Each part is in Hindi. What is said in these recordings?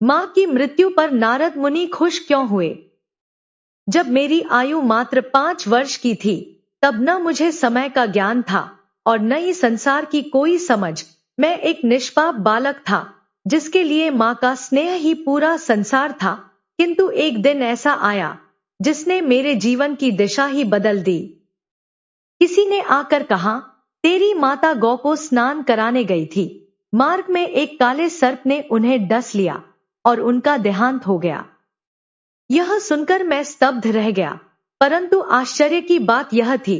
माँ की मृत्यु पर नारद मुनि खुश क्यों हुए? जब मेरी आयु मात्र 5 वर्ष की थी, तब न मुझे समय का ज्ञान था और न ही संसार की कोई समझ। मैं एक निष्पाप बालक था, जिसके लिए माँ का स्नेह ही पूरा संसार था। किंतु एक दिन ऐसा आया, जिसने मेरे जीवन की दिशा ही बदल दी। किसी ने आकर कहा, तेरी माता गौ को स्नान कराने गई थी। मार्ग में एक काले सर्प ने उन्हें डस लिया और उनका देहांत हो गया। यह सुनकर मैं स्तब्ध रह गया, परंतु आश्चर्य की बात यह थी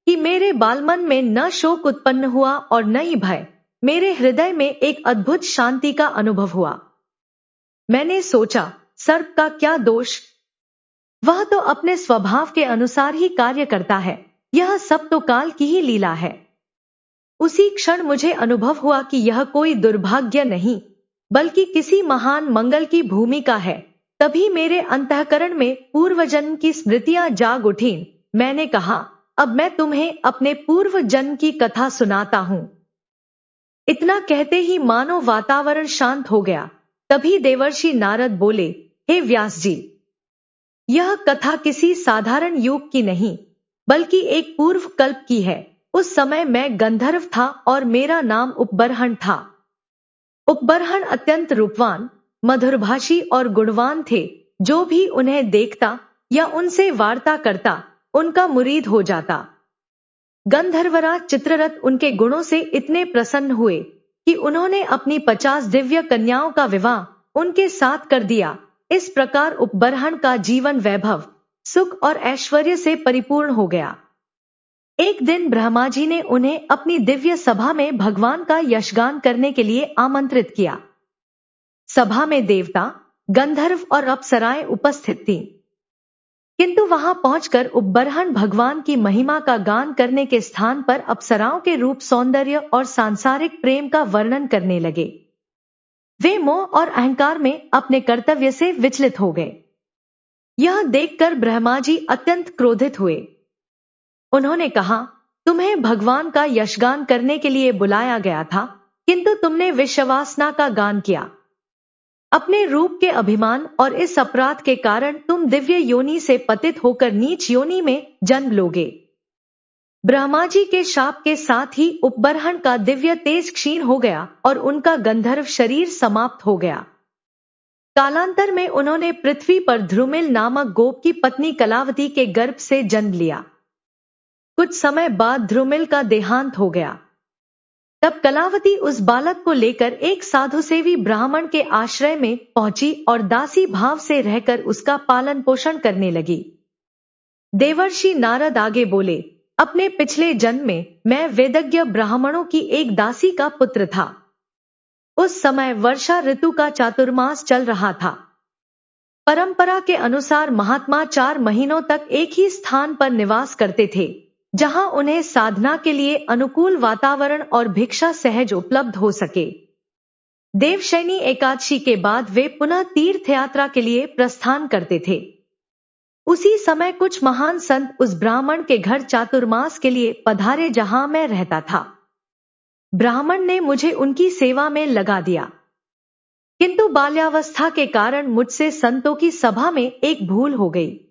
कि मेरे बालमन में न शोक उत्पन्न हुआ और न ही भय। मेरे हृदय में एक अद्भुत शांति का अनुभव हुआ। मैंने सोचा, सर्प का क्या दोष? वह तो अपने स्वभाव के अनुसार ही कार्य करता है। यह सब तो काल की ही लीला है। उसी क्षण मुझे अनुभव हुआ कि यह कोई दुर्भाग्य नहीं, बल्कि किसी महान मंगल की भूमिका है। तभी मेरे अंतःकरण में पूर्व जन्म की स्मृतियां जाग उठीं। मैंने कहा, अब मैं तुम्हें अपने पूर्व जन्म की कथा सुनाता हूं। इतना कहते ही मानो वातावरण शांत हो गया। तभी देवर्षि नारद बोले, हे व्यास जी, यह कथा किसी साधारण युग की नहीं, बल्कि एक पूर्व कल्प की है। उस समय मैं गंधर्व था और मेरा नाम उपबरहण था। उपबरहण अत्यंत रूपवान, मधुरभाषी और गुणवान थे। जो भी उन्हें देखता या उनसे वार्ता करता, उनका मुरीद हो जाता। गंधर्वराज चित्ररथ उनके गुणों से इतने प्रसन्न हुए कि उन्होंने अपनी 50 दिव्य कन्याओं का विवाह उनके साथ कर दिया। इस प्रकार उपबरहण का जीवन वैभव, सुख और ऐश्वर्य से परिपूर्ण हो गया। एक दिन ब्रह्मा जी ने उन्हें अपनी दिव्य सभा में भगवान का यशगान करने के लिए आमंत्रित किया। सभा में देवता, गंधर्व और अप्सराएं उपस्थित थीं। किंतु वहां पहुंचकर उपबरहण भगवान की महिमा का गान करने के स्थान पर अप्सराओं के रूप, सौंदर्य और सांसारिक प्रेम का वर्णन करने लगे। वे मोह और अहंकार में अपने कर्तव्य से विचलित हो गए। यह देखकर ब्रह्मा जी अत्यंत क्रोधित हुए। उन्होंने कहा, तुम्हें भगवान का यशगान करने के लिए बुलाया गया था, किंतु तुमने विश्वासना का गान किया। अपने रूप के अभिमान और इस अपराध के कारण तुम दिव्य योनि से पतित होकर नीच योनि में जन्म लोगे। ब्रह्मा जी के शाप के साथ ही उपबरहण का दिव्य तेज क्षीण हो गया और उनका गंधर्व शरीर समाप्त हो गया। कालांतर में उन्होंने पृथ्वी पर ध्रुमिल नामक गोप की पत्नी कलावती के गर्भ से जन्म लिया। कुछ समय बाद ध्रुमिल का देहांत हो गया। तब कलावती उस बालक को लेकर एक साधु सेवी ब्राह्मण के आश्रय में पहुंची और दासी भाव से रहकर उसका पालन पोषण करने लगी। देवर्षि नारद आगे बोले, अपने पिछले जन्म में मैं वेदज्ञ ब्राह्मणों की एक दासी का पुत्र था। उस समय वर्षा ऋतु का चातुर्मास चल रहा था। परंपरा के अनुसार महात्मा 4 महीनों तक एक ही स्थान पर निवास करते थे, जहां उन्हें साधना के लिए अनुकूल वातावरण और भिक्षा सहज उपलब्ध हो सके। देवशयनी एकादशी के बाद वे पुनः तीर्थ यात्रा के लिए प्रस्थान करते थे। उसी समय कुछ महान संत उस ब्राह्मण के घर चातुर्मास के लिए पधारे जहां मैं रहता था। ब्राह्मण ने मुझे उनकी सेवा में लगा दिया, किंतु बाल्यावस्था के कारण मुझसे संतों की सभा में एक भूल हो गई।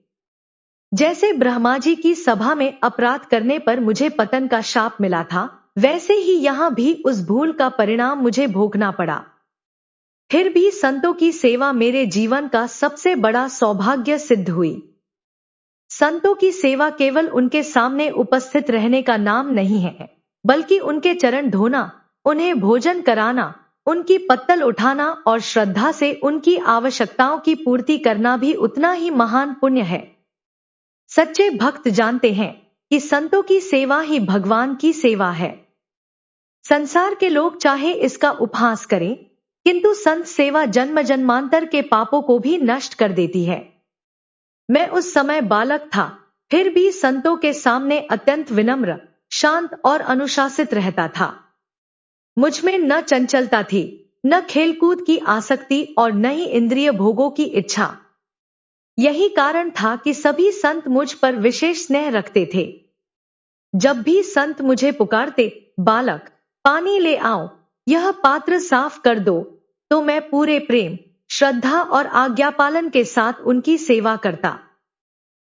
जैसे ब्रह्मा जी की सभा में अपराध करने पर मुझे पतन का शाप मिला था, वैसे ही यहां भी उस भूल का परिणाम मुझे भोगना पड़ा। फिर भी संतों की सेवा मेरे जीवन का सबसे बड़ा सौभाग्य सिद्ध हुई। संतों की सेवा केवल उनके सामने उपस्थित रहने का नाम नहीं है, बल्कि उनके चरण धोना, उन्हें भोजन कराना, उनकी पत्तल उठाना और श्रद्धा से उनकी आवश्यकताओं की पूर्ति करना भी उतना ही महान पुण्य है। सच्चे भक्त जानते हैं कि संतों की सेवा ही भगवान की सेवा है। संसार के लोग चाहे इसका उपहास करें, किंतु संत सेवा जन्म जन्मांतर के पापों को भी नष्ट कर देती है। मैं उस समय बालक था, फिर भी संतों के सामने अत्यंत विनम्र, शांत और अनुशासित रहता था। मुझ में न चंचलता थी, न खेलकूद की आसक्ति और न ही इंद्रिय भोगों की इच्छा। यही कारण था कि सभी संत मुझ पर विशेष स्नेह रखते थे। जब भी संत मुझे पुकारते, बालक, पानी ले आओ, यह पात्र साफ कर दो, तो मैं पूरे प्रेम, श्रद्धा और आज्ञापालन के साथ उनकी सेवा करता।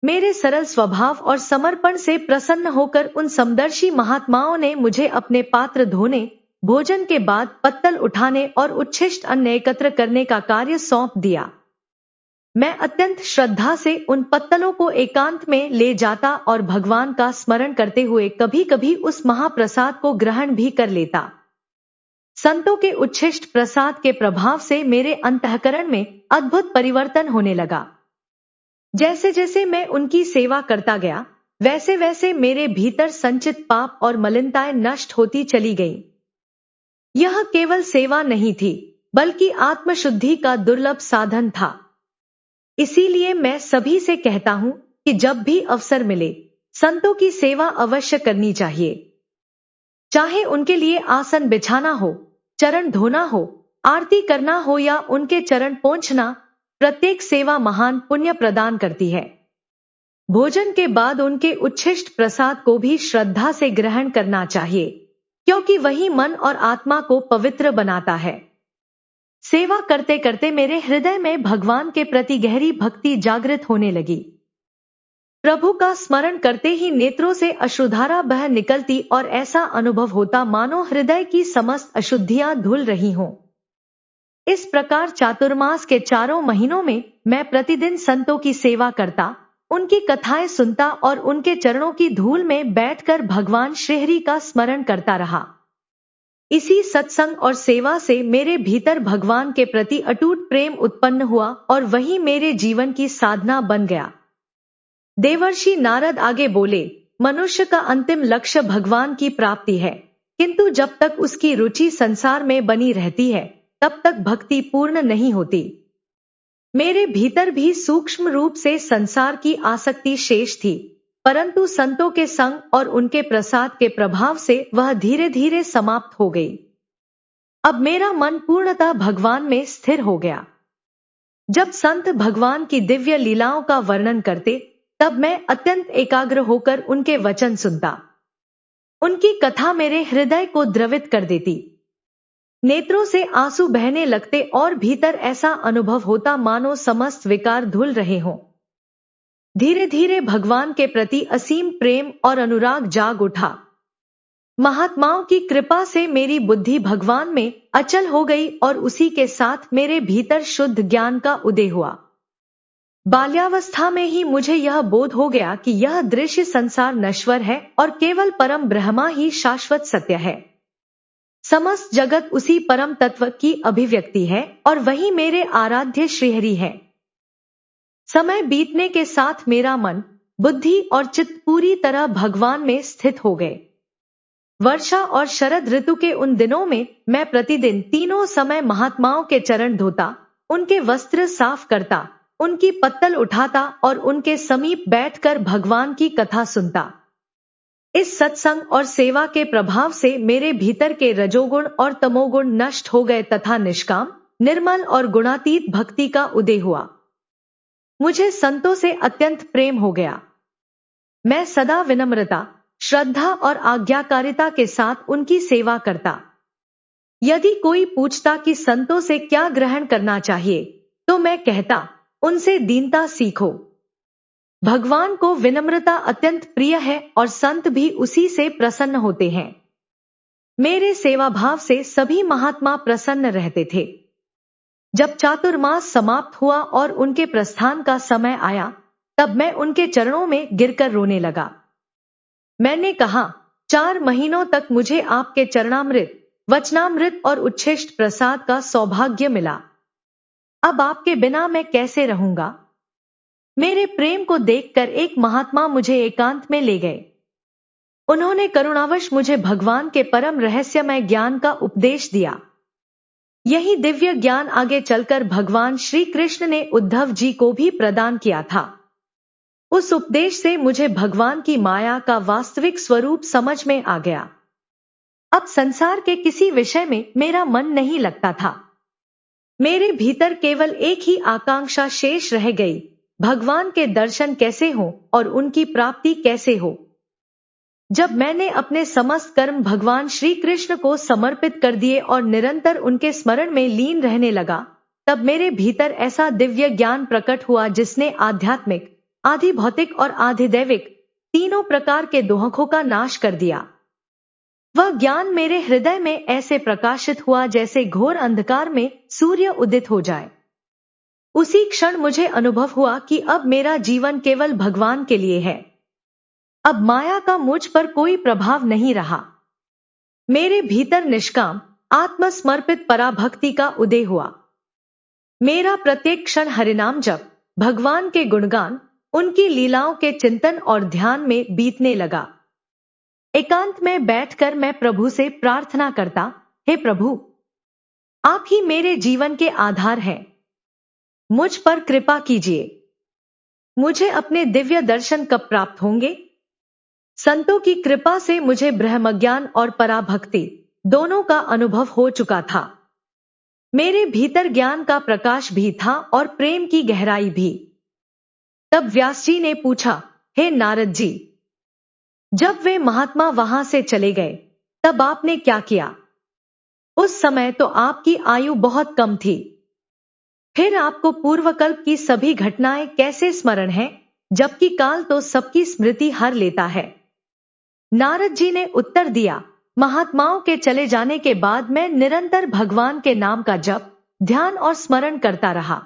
मेरे सरल स्वभाव और समर्पण से प्रसन्न होकर उन समदर्शी महात्माओं ने मुझे अपने पात्र धोने, भोजन के बाद पत्तल उठाने और उच्छिष्ट अन्न एकत्र करने का कार्य सौंप दिया। मैं अत्यंत श्रद्धा से उन पत्तलों को एकांत में ले जाता और भगवान का स्मरण करते हुए कभी कभी उस महाप्रसाद को ग्रहण भी कर लेता। संतों के उच्छिष्ट प्रसाद के प्रभाव से मेरे अंतःकरण में अद्भुत परिवर्तन होने लगा। जैसे जैसे मैं उनकी सेवा करता गया, वैसे वैसे मेरे भीतर संचित पाप और मलिनताएं नष्ट होती चली गईं। यह केवल सेवा नहीं थी, बल्कि आत्मशुद्धि का दुर्लभ साधन था। इसीलिए मैं सभी से कहता हूं कि जब भी अवसर मिले, संतों की सेवा अवश्य करनी चाहिए। चाहे उनके लिए आसन बिछाना हो, चरण धोना हो, आरती करना हो या उनके चरण पोंछना, प्रत्येक सेवा महान पुण्य प्रदान करती है। भोजन के बाद उनके उच्छिष्ट प्रसाद को भी श्रद्धा से ग्रहण करना चाहिए, क्योंकि वही मन और आत्मा को पवित्र बनाता है। सेवा करते करते मेरे हृदय में भगवान के प्रति गहरी भक्ति जागृत होने लगी। प्रभु का स्मरण करते ही नेत्रों से अश्रुधारा बह निकलती और ऐसा अनुभव होता मानो हृदय की समस्त अशुद्धियां धुल रही हों। इस प्रकार चातुर्मास के 4 महीनों में मैं प्रतिदिन संतों की सेवा करता, उनकी कथाएं सुनता और उनके चरणों की धूल में बैठकर भगवान श्रीहरि का स्मरण करता रहा। इसी सत्संग और सेवा से मेरे भीतर भगवान के प्रति अटूट प्रेम उत्पन्न हुआ और वही मेरे जीवन की साधना बन गया। देवर्षि नारद आगे बोले, मनुष्य का अंतिम लक्ष्य भगवान की प्राप्ति है, किंतु जब तक उसकी रुचि संसार में बनी रहती है, तब तक भक्ति पूर्ण नहीं होती। मेरे भीतर भी सूक्ष्म रूप से संसार की आसक्ति शेष थी, परंतु संतों के संग और उनके प्रसाद के प्रभाव से वह धीरे धीरे समाप्त हो गई। अब मेरा मन पूर्णतः भगवान में स्थिर हो गया। जब संत भगवान की दिव्य लीलाओं का वर्णन करते, तब मैं अत्यंत एकाग्र होकर उनके वचन सुनता। उनकी कथा मेरे हृदय को द्रवित कर देती। नेत्रों से आंसू बहने लगते और भीतर ऐसा अनुभव होता मानो समस्त विकार धुल रहे हों। धीरे धीरे भगवान के प्रति असीम प्रेम और अनुराग जाग उठा। महात्माओं की कृपा से मेरी बुद्धि भगवान में अचल हो गई और उसी के साथ मेरे भीतर शुद्ध ज्ञान का उदय हुआ। बाल्यावस्था में ही मुझे यह बोध हो गया कि यह दृश्य संसार नश्वर है और केवल परम ब्रह्मा ही शाश्वत सत्य है। समस्त जगत उसी परम तत्व की अभिव्यक्ति है और वही मेरे आराध्य श्रीहरि है। समय बीतने के साथ मेरा मन, बुद्धि और चित्त पूरी तरह भगवान में स्थित हो गए। वर्षा और शरद ऋतु के उन दिनों में मैं प्रतिदिन तीनों समय महात्माओं के चरण धोता, उनके वस्त्र साफ करता, उनकी पत्तल उठाता और उनके समीप बैठकर भगवान की कथा सुनता। इस सत्संग और सेवा के प्रभाव से मेरे भीतर के रजोगुण और तमोगुण नष्ट हो गए तथा निष्काम, निर्मल और गुणातीत भक्ति का उदय हुआ। मुझे संतों से अत्यंत प्रेम हो गया। मैं सदा विनम्रता, श्रद्धा और आज्ञाकारिता के साथ उनकी सेवा करता। यदि कोई पूछता कि संतों से क्या ग्रहण करना चाहिए, तो मैं कहता, उनसे दीनता सीखो। भगवान को विनम्रता अत्यंत प्रिय है और संत भी उसी से प्रसन्न होते हैं। मेरे सेवा भाव से सभी महात्मा प्रसन्न रहते थे। जब चातुर्मास समाप्त हुआ और उनके प्रस्थान का समय आया, तब मैं उनके चरणों में गिरकर रोने लगा। मैंने कहा, 4 महीनों तक मुझे आपके चरणामृत, वचनामृत और उच्छिष्ट प्रसाद का सौभाग्य मिला। अब आपके बिना मैं कैसे रहूंगा? मेरे प्रेम को देखकर एक महात्मा मुझे एकांत में ले गए। उन्होंने करुणावश मुझे भगवान के परम रहस्यमय ज्ञान का उपदेश दिया। यही दिव्य ज्ञान आगे चलकर भगवान श्री कृष्ण ने उद्धव जी को भी प्रदान किया था। उस उपदेश से मुझे भगवान की माया का वास्तविक स्वरूप समझ में आ गया। अब संसार के किसी विषय में मेरा मन नहीं लगता था। मेरे भीतर केवल एक ही आकांक्षा शेष रह गई, भगवान के दर्शन कैसे हो और उनकी प्राप्ति कैसे हो। जब मैंने अपने समस्त कर्म भगवान श्री कृष्ण को समर्पित कर दिए और निरंतर उनके स्मरण में लीन रहने लगा, तब मेरे भीतर ऐसा दिव्य ज्ञान प्रकट हुआ जिसने आध्यात्मिक, आधि भौतिक और आधि दैविक तीनों प्रकार के दोहखों का नाश कर दिया। वह ज्ञान मेरे हृदय में ऐसे प्रकाशित हुआ जैसे घोर अंधकार में सूर्य उदित हो जाए। उसी क्षण मुझे अनुभव हुआ कि अब मेरा जीवन केवल भगवान के लिए है। अब माया का मुझ पर कोई प्रभाव नहीं रहा। मेरे भीतर निष्काम, आत्मसमर्पित पराभक्ति का उदय हुआ। मेरा प्रत्येक क्षण हरिनाम जप, भगवान के गुणगान, उनकी लीलाओं के चिंतन और ध्यान में बीतने लगा। एकांत में बैठकर मैं प्रभु से प्रार्थना करता, हे प्रभु, आप ही मेरे जीवन के आधार हैं। मुझ पर कृपा कीजिए। मुझे अपने दिव्य दर्शन कब प्राप्त होंगे? संतों की कृपा से मुझे ब्रह्मज्ञान और पराभक्ति दोनों का अनुभव हो चुका था। मेरे भीतर ज्ञान का प्रकाश भी था और प्रेम की गहराई भी। तब व्यास जी ने पूछा, हे नारद जी, जब वे महात्मा वहां से चले गए तब आपने क्या किया? उस समय तो आपकी आयु बहुत कम थी। फिर आपको पूर्वकल्प की सभी घटनाएं कैसे स्मरण है, जबकि काल तो सबकी स्मृति हर लेता है? नारद जी ने उत्तर दिया, महात्माओं के चले जाने के बाद मैं निरंतर भगवान के नाम का जप, ध्यान और स्मरण करता रहा।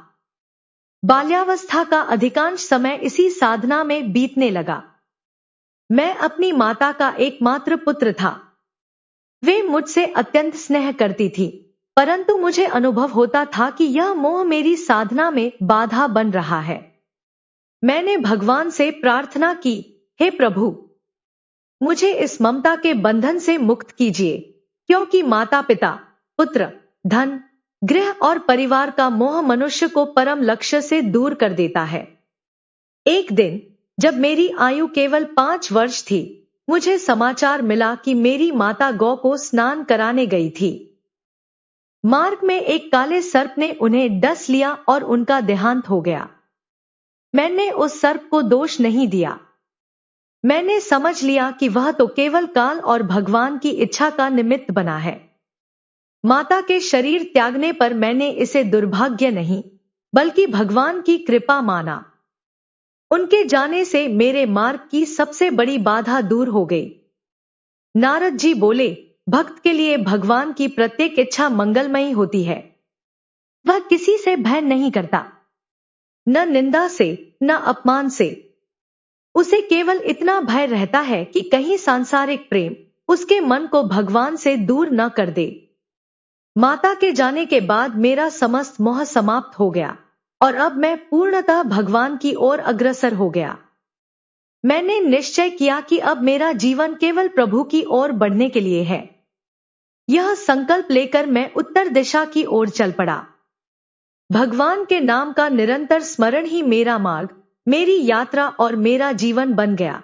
बाल्यावस्था का अधिकांश समय इसी साधना में बीतने लगा। मैं अपनी माता का एकमात्र पुत्र था। वे मुझसे अत्यंत स्नेह करती थी, परंतु मुझे अनुभव होता था कि यह मोह मेरी साधना में बाधा बन रहा है। मैंने भगवान से प्रार्थना की, हे प्रभु, मुझे इस ममता के बंधन से मुक्त कीजिए, क्योंकि माता पिता, पुत्र, धन, गृह और परिवार का मोह मनुष्य को परम लक्ष्य से दूर कर देता है। एक दिन जब मेरी आयु केवल 5 वर्ष थी, मुझे समाचार मिला कि मेरी माता गौ को स्नान कराने गई थी। मार्ग में एक काले सर्प ने उन्हें डस लिया और उनका देहांत हो गया। मैंने उस सर्प को दोष नहीं दिया। मैंने समझ लिया कि वह तो केवल काल और भगवान की इच्छा का निमित्त बना है। माता के शरीर त्यागने पर मैंने इसे दुर्भाग्य नहीं, बल्कि भगवान की कृपा माना। उनके जाने से मेरे मार्ग की सबसे बड़ी बाधा दूर हो गई। नारद जी बोले, भक्त के लिए भगवान की प्रत्येक इच्छा मंगलमयी होती है। वह किसी से भय नहीं करता, न निंदा से, न अपमान से। उसे केवल इतना भय रहता है कि कहीं सांसारिक प्रेम उसके मन को भगवान से दूर न कर दे। माता के जाने के बाद मेरा समस्त मोह समाप्त हो गया और अब मैं पूर्णतः भगवान की ओर अग्रसर हो गया। मैंने निश्चय किया कि अब मेरा जीवन केवल प्रभु की ओर बढ़ने के लिए है। यह संकल्प लेकर मैं उत्तर दिशा की ओर चल पड़ा। भगवान के नाम का निरंतर स्मरण ही मेरा मार्ग, मेरी यात्रा और मेरा जीवन बन गया।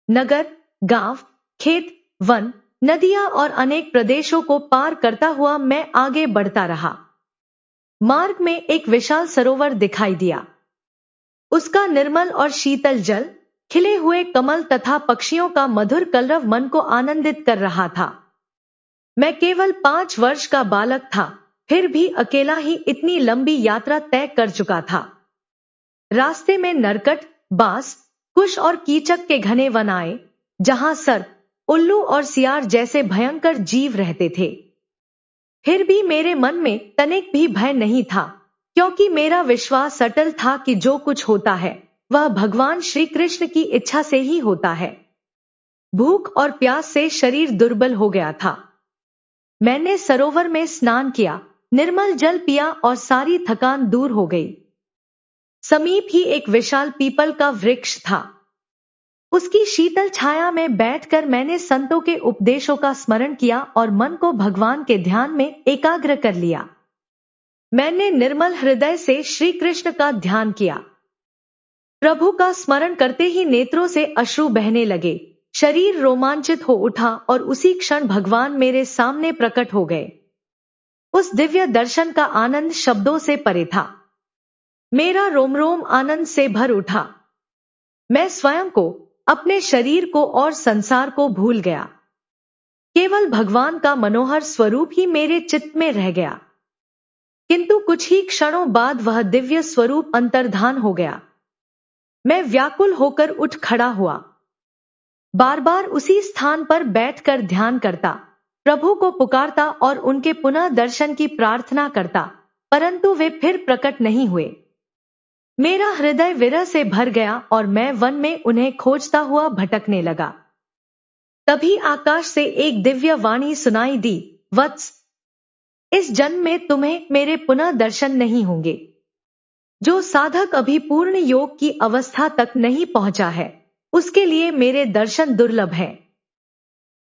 नगर, गांव, खेत, वन, नदियां और अनेक प्रदेशों को पार करता हुआ मैं आगे बढ़ता रहा। मार्ग में एक विशाल सरोवर दिखाई दिया। उसका निर्मल और शीतल जल, खिले हुए कमल तथा पक्षियों का मधुर कलरव मन को आनंदित कर रहा था। मैं केवल 5 वर्ष का बालक था, फिर भी अकेला ही इतनी लंबी यात्रा तय कर चुका था। रास्ते में नरकट, बांस, कुश और कीचक के घने वन आए, जहां सर्प, उल्लू और सियार जैसे भयंकर जीव रहते थे। फिर भी मेरे मन में तनिक भी भय नहीं था, क्योंकि मेरा विश्वास अटल था कि जो कुछ होता है वह भगवान श्री कृष्ण की इच्छा से ही होता है। भूख और प्यास से शरीर दुर्बल हो गया था। मैंने सरोवर में स्नान किया, निर्मल जल पिया और सारी थकान दूर हो गई। समीप ही एक विशाल पीपल का वृक्ष था। उसकी शीतल छाया में बैठकर मैंने संतों के उपदेशों का स्मरण किया और मन को भगवान के ध्यान में एकाग्र कर लिया। मैंने निर्मल हृदय से श्री कृष्ण का ध्यान किया। प्रभु का स्मरण करते ही नेत्रों से अश्रु बहने लगे, शरीर रोमांचित हो उठा और उसी क्षण भगवान मेरे सामने प्रकट हो गए। उस दिव्य दर्शन का आनंद शब्दों से परे था। मेरा रोम रोम आनंद से भर उठा। मैं स्वयं को, अपने शरीर को और संसार को भूल गया। केवल भगवान का मनोहर स्वरूप ही मेरे चित्त में रह गया। किंतु कुछ ही क्षणों बाद वह दिव्य स्वरूप अंतर्धान हो गया। मैं व्याकुल होकर उठ खड़ा हुआ। बार बार उसी स्थान पर बैठकर ध्यान करता, प्रभु को पुकारता और उनके पुनः दर्शन की प्रार्थना करता, परंतु वे फिर प्रकट नहीं हुए। मेरा हृदय विरह से भर गया और मैं वन में उन्हें खोजता हुआ भटकने लगा। तभी आकाश से एक दिव्य वाणी सुनाई दी, वत्स, इस जन्म में तुम्हें मेरे पुनः दर्शन नहीं होंगे। जो साधक अभी पूर्ण योग की अवस्था तक नहीं पहुंचा है, उसके लिए मेरे दर्शन दुर्लभ है।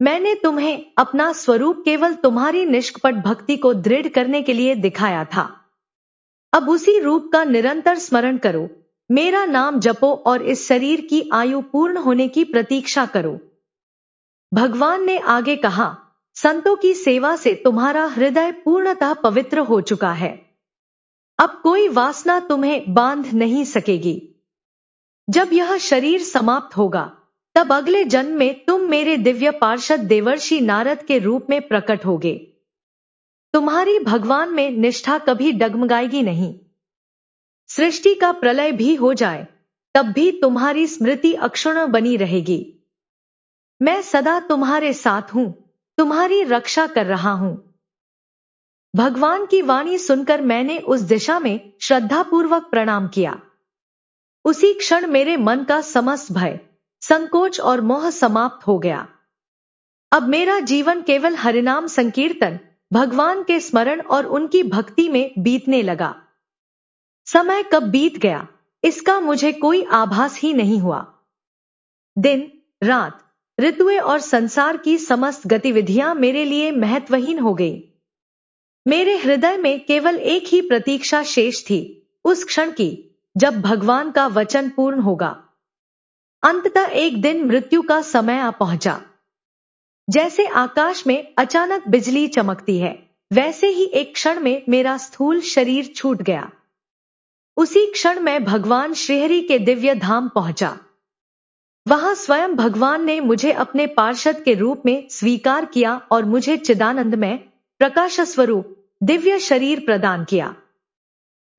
मैंने तुम्हें अपना स्वरूप केवल तुम्हारी निष्कपट भक्ति को दृढ़ करने के लिए दिखाया था। अब उसी रूप का निरंतर स्मरण करो, मेरा नाम जपो और इस शरीर की आयु पूर्ण होने की प्रतीक्षा करो। भगवान ने आगे कहा, संतों की सेवा से तुम्हारा हृदय पूर्णतः पवित्र हो चुका है। अब कोई वासना तुम्हें बांध नहीं सकेगी। जब यह शरीर समाप्त होगा, तब अगले जन्म में तुम मेरे दिव्य पार्षद देवर्षि नारद के रूप में प्रकट होगे। तुम्हारी भगवान में निष्ठा कभी डगमगाएगी नहीं। सृष्टि का प्रलय भी हो जाए, तब भी तुम्हारी स्मृति अक्षुण्ण बनी रहेगी। मैं सदा तुम्हारे साथ हूं, तुम्हारी रक्षा कर रहा हूं। भगवान की वाणी सुनकर मैंने उस दिशा में श्रद्धापूर्वक प्रणाम किया। उसी क्षण मेरे मन का समस्त भय, संकोच और मोह समाप्त हो गया। अब मेरा जीवन केवल हरिनाम संकीर्तन, भगवान के स्मरण और उनकी भक्ति में बीतने लगा। समय कब बीत गया, इसका मुझे कोई आभास ही नहीं हुआ। दिन, रात, ऋतुएं और संसार की समस्त गतिविधियां मेरे लिए महत्वहीन हो गई। मेरे हृदय में केवल एक ही प्रतीक्षा शेष थी, उस क्षण की जब भगवान का वचन पूर्ण होगा। अंततः एक दिन मृत्यु का समय आ पहुंचा। जैसे आकाश में अचानक बिजली चमकती है, वैसे ही एक क्षण में मेरा स्थूल शरीर छूट गया। उसी क्षण मैं भगवान श्रीहरि के दिव्य धाम पहुंचा। वहां स्वयं भगवान ने मुझे अपने पार्षद के रूप में स्वीकार किया और मुझे चिदानंद में प्रकाश स्वरूप दिव्य शरीर प्रदान किया।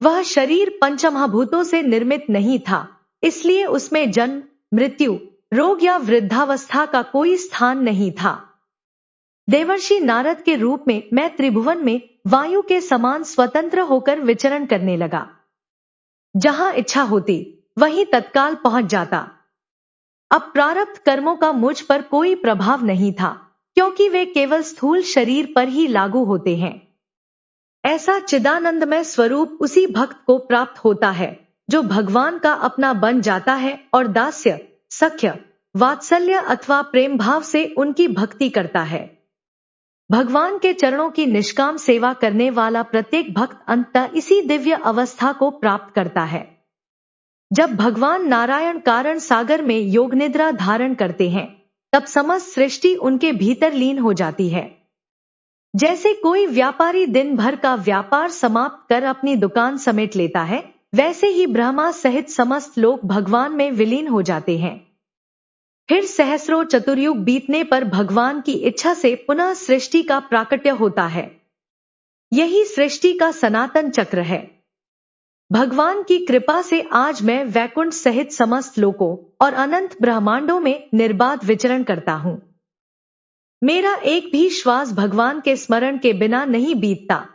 वह शरीर पंचमहाभूतों से निर्मित नहीं था, इसलिए उसमें जन्म, मृत्यु, रोग या वृद्धावस्था का कोई स्थान नहीं था। देवर्षि नारद के रूप में मैं त्रिभुवन में वायु के समान स्वतंत्र होकर विचरण करने लगा। जहां इच्छा होती, वहीं तत्काल पहुंच जाता। अब प्रारब्ध कर्मों का मुझ पर कोई प्रभाव नहीं था, क्योंकि वे केवल स्थूल शरीर पर ही लागू होते हैं। ऐसा चिदानंदमय स्वरूप उसी भक्त को प्राप्त होता है जो भगवान का अपना बन जाता है और दास्य, सख्य, वात्सल्य अथवा प्रेम भाव से उनकी भक्ति करता है। भगवान के चरणों की निष्काम सेवा करने वाला प्रत्येक भक्त अंततः इसी दिव्य अवस्था को प्राप्त करता है। जब भगवान नारायण कारण सागर में योग निद्रा धारण करते हैं, तब समस्त सृष्टि उनके भीतर लीन हो जाती है। जैसे कोई व्यापारी दिन भर का व्यापार समाप्त कर अपनी दुकान समेट लेता है, वैसे ही ब्रह्मा सहित समस्त लोग भगवान में विलीन हो जाते हैं। फिर सहस्रों चतुर्युग बीतने पर भगवान की इच्छा से पुनः सृष्टि का प्राकट्य होता है। यही सृष्टि का सनातन चक्र है। भगवान की कृपा से आज मैं वैकुंठ सहित समस्त लोकों और अनंत ब्रह्मांडों में निर्बाध विचरण करता हूं। मेरा एक भी श्वास भगवान के स्मरण के बिना नहीं बीतता।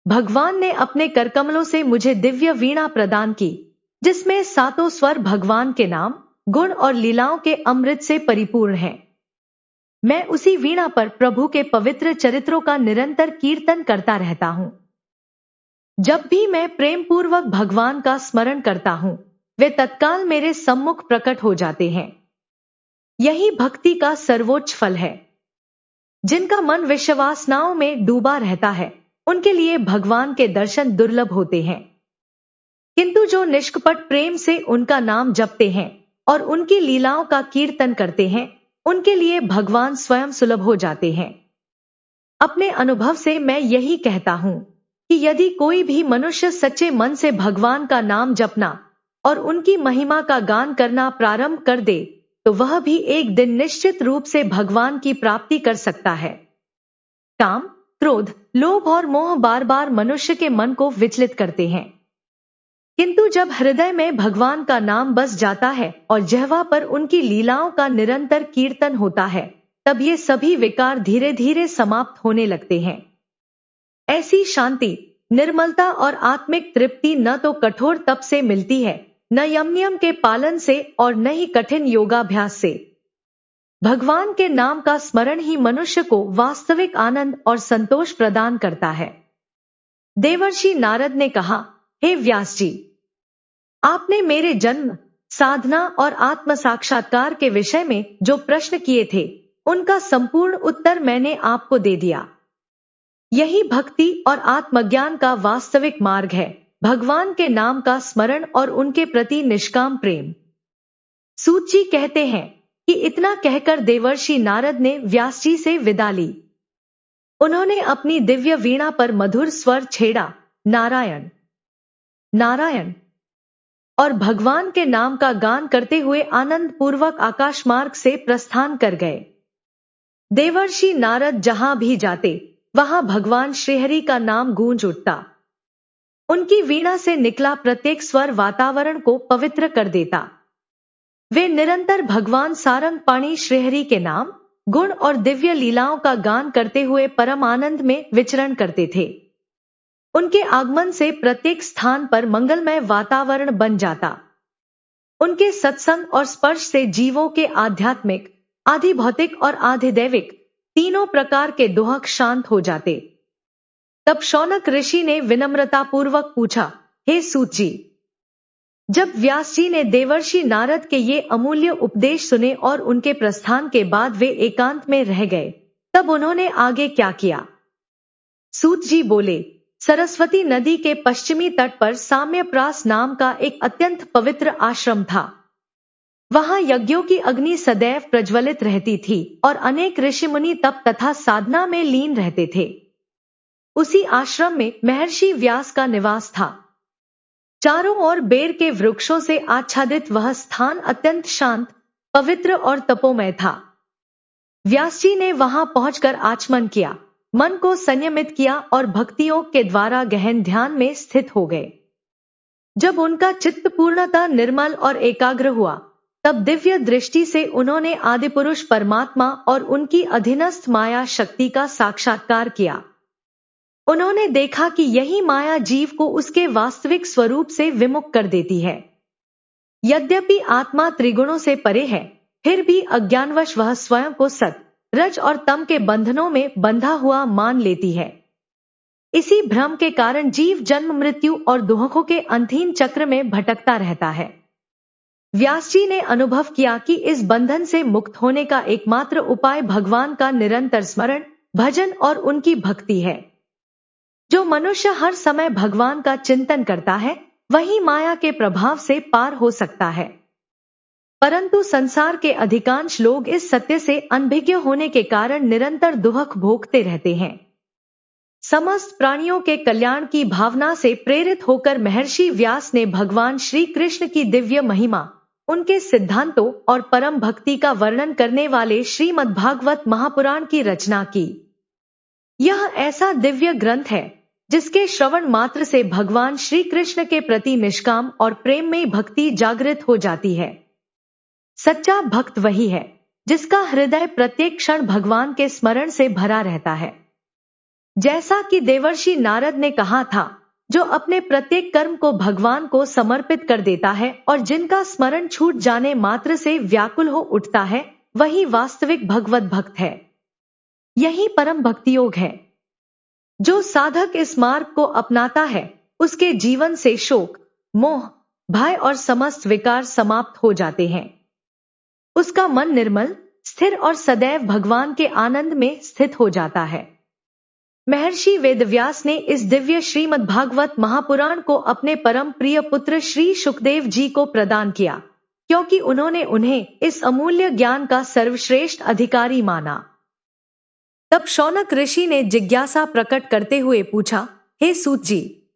भगवान ने अपने करकमलों से मुझे दिव्य वीणा प्रदान की, जिसमें सातों स्वर भगवान के नाम, गुण और लीलाओं के अमृत से परिपूर्ण हैं। मैं उसी वीणा पर प्रभु के पवित्र चरित्रों का निरंतर कीर्तन करता रहता हूं। जब भी मैं प्रेम पूर्वक भगवान का स्मरण करता हूं, वे तत्काल मेरे सम्मुख प्रकट हो जाते हैं। यही भक्ति का सर्वोच्च फल है। जिनका मन विषवासनाओं में डूबा रहता है, उनके लिए भगवान के दर्शन दुर्लभ होते हैं। किंतु जो निष्कपट प्रेम से उनका नाम जपते हैं और उनकी लीलाओं का कीर्तन करते हैं, उनके लिए भगवान स्वयं सुलभ हो जाते हैं। अपने अनुभव से मैं यही कहता हूं कि यदि कोई भी मनुष्य सच्चे मन से भगवान का नाम जपना और उनकी महिमा का गान करना प्रारंभ कर दे, तो वह भी एक दिन निश्चित रूप से भगवान की प्राप्ति कर सकता है। काम, क्रोध, लोभ और मोह बार बार मनुष्य के मन को विचलित करते हैं। किंतु जब हृदय में भगवान का नाम बस जाता है और जिह्वा पर उनकी लीलाओं का निरंतर कीर्तन होता है, तब ये सभी विकार धीरे धीरे समाप्त होने लगते हैं। ऐसी शांति, निर्मलता और आत्मिक तृप्ति न तो कठोर तप से मिलती है, न यम नियम के पालन से और न ही कठिन योगाभ्यास से। भगवान के नाम का स्मरण ही मनुष्य को वास्तविक आनंद और संतोष प्रदान करता है। देवर्षि नारद ने कहा, हे व्यास जी, आपने मेरे जन्म, साधना और आत्म साक्षात्कार के विषय में जो प्रश्न किए थे, उनका संपूर्ण उत्तर मैंने आपको दे दिया। यही भक्ति और आत्मज्ञान का वास्तविक मार्ग है, भगवान के नाम का स्मरण और उनके प्रति निष्काम प्रेम। सूत जी कहते हैं कि इतना कहकर देवर्षि नारद ने व्यास जी से विदा ली। उन्होंने अपनी दिव्य वीणा पर मधुर स्वर छेड़ा, नारायण नारायण, और भगवान के नाम का गान करते हुए आनंद पूर्वक आकाश मार्ग से प्रस्थान कर गए। देवर्षि नारद जहां भी जाते, वहां भगवान श्रीहरि का नाम गूंज उठता। उनकी वीणा से निकला प्रत्येक स्वर वातावरण को पवित्र कर देता। वे निरंतर भगवान सारंग पाणी श्रीहरि के नाम, गुण और दिव्य लीलाओं का गान करते हुए परम आनंद में विचरण करते थे। उनके आगमन से प्रत्येक स्थान पर मंगलमय वातावरण बन जाता। उनके सत्संग और स्पर्श से जीवों के आध्यात्मिक, आधि भौतिक और आधिदैविक तीनों प्रकार के दुहक शांत हो जाते। तब शौनक ऋषि ने विनम्रता पूर्वक पूछा, हे सूत जी, जब व्यास जी ने देवर्षि नारद के ये अमूल्य उपदेश सुने और उनके प्रस्थान के बाद वे एकांत में रह गए, तब उन्होंने आगे क्या किया? सूत जी बोले, सरस्वती नदी के पश्चिमी तट पर साम्यप्रास नाम का एक अत्यंत पवित्र आश्रम था। वहां यज्ञों की अग्नि सदैव प्रज्वलित रहती थी और अनेक ऋषि मुनि तप तथा साधना में लीन रहते थे। उसी आश्रम में महर्षि व्यास का निवास था। चारों ओर बेर के वृक्षों से आच्छादित वह स्थान अत्यंत शांत, पवित्र और तपोमय था। व्यास जी ने वहां पहुंचकर आचमन किया, मन को संयमित किया और भक्तियों के द्वारा गहन ध्यान में स्थित हो गए। जब उनका चित्त पूर्णतः निर्मल और एकाग्र हुआ, तब दिव्य दृष्टि से उन्होंने आदिपुरुष परमात्मा और उनकी अधीनस्थ माया शक्ति का साक्षात्कार किया। उन्होंने देखा कि यही माया जीव को उसके वास्तविक स्वरूप से विमुख कर देती है। यद्यपि आत्मा त्रिगुणों से परे है, फिर भी अज्ञानवश वह स्वयं को सत, रज और तम के बंधनों में बंधा हुआ मान लेती है। इसी भ्रम के कारण जीव जन्म मृत्यु और दुखों के अंधीन चक्र में भटकता रहता है। व्यास जी ने अनुभव किया कि इस बंधन से मुक्त होने का एकमात्र उपाय भगवान का निरंतर स्मरण, भजन और उनकी भक्ति है। जो मनुष्य हर समय भगवान का चिंतन करता है, वही माया के प्रभाव से पार हो सकता है। परंतु संसार के अधिकांश लोग इस सत्य से अनभिज्ञ होने के कारण निरंतर दुख भोगते रहते हैं। समस्त प्राणियों के कल्याण की भावना से प्रेरित होकर महर्षि व्यास ने भगवान श्री कृष्ण की दिव्य महिमा, उनके सिद्धांतों और परम भक्ति का वर्णन करने वाले श्रीमद्भागवत महापुराण की रचना की। यह ऐसा दिव्य ग्रंथ है जिसके श्रवण मात्र से भगवान श्री कृष्ण के प्रति निष्काम और प्रेम में भक्ति जागृत हो जाती है। सच्चा भक्त वही है जिसका हृदय प्रत्येक क्षण भगवान के स्मरण से भरा रहता है। जैसा कि देवर्षि नारद ने कहा था, जो अपने प्रत्येक कर्म को भगवान को समर्पित कर देता है और जिनका स्मरण छूट जाने मात्र से व्याकुल हो उठता है, वही वास्तविक भगवत भक्त है। यही परम भक्ति योग है। जो साधक इस मार्ग को अपनाता है, उसके जीवन से शोक, मोह, भय और समस्त विकार समाप्त हो जाते हैं। उसका मन निर्मल, स्थिर और सदैव भगवान के आनंद में स्थित हो जाता है। महर्षि वेदव्यास ने इस दिव्य श्रीमद्भागवत महापुराण को अपने परम प्रिय पुत्र श्री शुकदेव जी को प्रदान किया, क्योंकि उन्होंने उन्हें इस अमूल्य ज्ञान का सर्वश्रेष्ठ अधिकारी माना। तब शौनक ऋषि ने जिज्ञासा प्रकट करते हुए पूछा, हे सूत जी,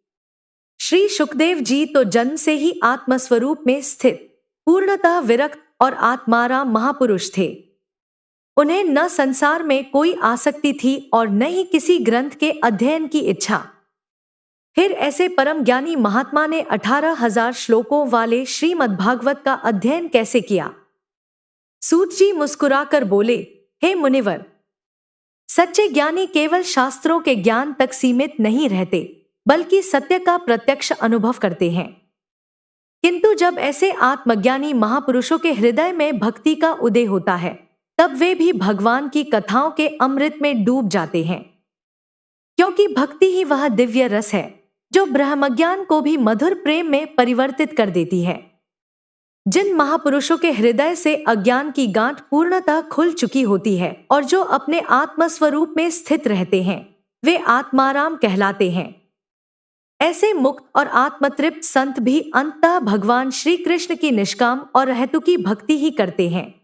श्री शुकदेव जी तो जन्म से ही आत्मस्वरूप में स्थित, पूर्णतः विरक्त और आत्माराम महापुरुष थे। उन्हें न संसार में कोई आसक्ति थी और न ही किसी ग्रंथ के अध्ययन की इच्छा। फिर ऐसे परम ज्ञानी महात्मा ने 18,000 श्लोकों वाले श्रीमद्भागवत का अध्ययन कैसे किया? सूत जी मुस्कुराकर बोले, हे मुनिवर, सच्चे ज्ञानी केवल शास्त्रों के ज्ञान तक सीमित नहीं रहते, बल्कि सत्य का प्रत्यक्ष अनुभव करते हैं। किंतु जब ऐसे आत्मज्ञानी महापुरुषों के हृदय में भक्ति का उदय होता है, तब वे भी भगवान की कथाओं के अमृत में डूब जाते हैं, क्योंकि भक्ति ही वह दिव्य रस है जो ब्रह्मज्ञान को भी मधुर प्रेम में परिवर्तित कर देती है। जिन महापुरुषों के हृदय से अज्ञान की गांठ पूर्णतः खुल चुकी होती है और जो अपने आत्मस्वरूप में स्थित रहते हैं, वे आत्माराम कहलाते हैं। ऐसे मुक्त और आत्मतृप्त संत भी अंततः भगवान श्री कृष्ण की निष्काम और अहेतुकी भक्ति ही करते हैं।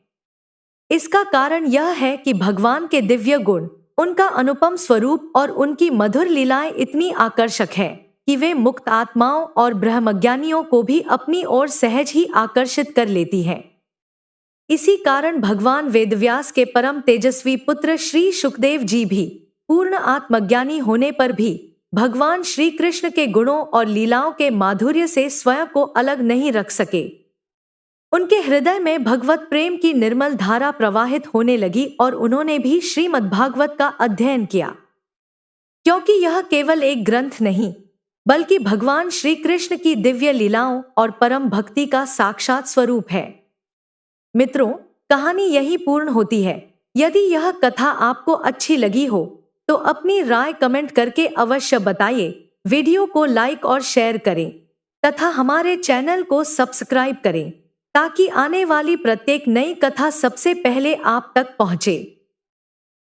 इसका कारण यह है कि भगवान के दिव्य गुण, उनका अनुपम स्वरूप और उनकी मधुर लीलाएं इतनी आकर्षक है कि वे मुक्त आत्माओं और ब्रह्मज्ञानियों को भी अपनी ओर सहज ही आकर्षित कर लेती है। इसी कारण भगवान वेदव्यास के परम तेजस्वी पुत्र श्री सुखदेव जी भी पूर्ण आत्मज्ञानी होने पर भी भगवान श्री कृष्ण के गुणों और लीलाओं के माधुर्य से स्वयं को अलग नहीं रख सके। उनके हृदय में भगवत प्रेम की निर्मल धारा प्रवाहित होने लगी और उन्होंने भी श्रीमद्भागवत का अध्ययन किया, क्योंकि यह केवल एक ग्रंथ नहीं, बल्कि भगवान श्री कृष्ण की दिव्य लीलाओं और परम भक्ति का साक्षात स्वरूप है। मित्रों, कहानी यही पूर्ण होती है। यदि यह कथा आपको अच्छी लगी हो तो अपनी राय कमेंट करके अवश्य बताइए। वीडियो को लाइक और शेयर करें तथा हमारे चैनल को सब्सक्राइब करें ताकि आने वाली प्रत्येक नई कथा सबसे पहले आप तक पहुंचे।